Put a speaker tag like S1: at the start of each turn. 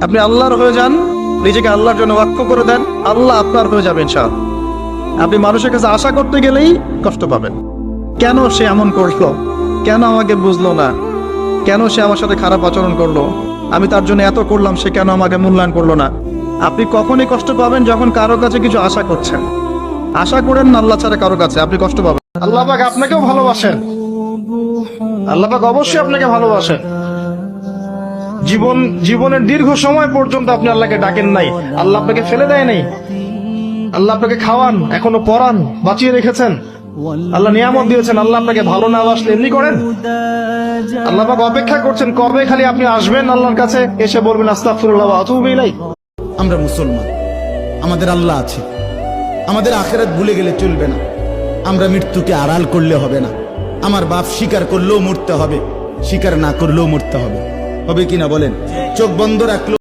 S1: আপনি আল্লাহর হয়ে যান, নিজেকে আল্লাহর জন্য ওয়াক্ফ করে দেন, আল্লাহ আপনার হয়ে যাবেন ইনশাআল্লাহ। আপনি মানুষের কাছে আশা করতে গেলেই কষ্ট পাবেন। কেন সে এমন করলো, কেন আমাকে বুঝলো না, কেন সে আমার সাথে খারাপ আচরণ করলো, আমি তার জন্য এত করলাম, সে কেন আমাকে মূল্যায়ন করলো না। আপনি কখনই কষ্ট পাবেন যখন কারো কাছে কিছু আশা করছেন। আশা করেন না আল্লাহ ছাড়া কারো কাছে, আপনি কষ্ট পাবেন। আল্লাহ পাক আপনাকেও ভালোবাসেন, আল্লাহ পাক অবশ্যই আপনাকে ভালোবাসেন। জীবনের দীর্ঘ সময় পর্যন্ত আপনি আল্লাহকে ডাকেন নাই, আল্লাহ আপনাকে ফেলে দেয় নাই। আল্লাহ আপনাকে খাওয়ান, এখনো পরান, বাঁচিয়ে রেখেছেন, আল্লাহ নিয়ামত দিয়েছেন। আল্লাহ আপনাকে ভালো না বাসলে এমনি করেন? আল্লাহ পাক অপেক্ষা করছেন কবে খালি আপনি আসবেন আল্লাহর কাছে, এসে বলবেন আস্তাগফিরুল্লাহ ওয়া আতুবু ইলাইহি।
S2: আমরা মুসলমান, আমাদের আল্লাহ আছে, আমাদের আখিরাত ভুলে গেলে চলবে না। আমরা মৃত্যুকে আড়াল করলে হবে না। আমার বাপ স্বীকার করলেও মরতে হবে, স্বীকার না করলেও মরতে হবে। হবে কিনা বলেন? চোখ বন্ধ রাখলো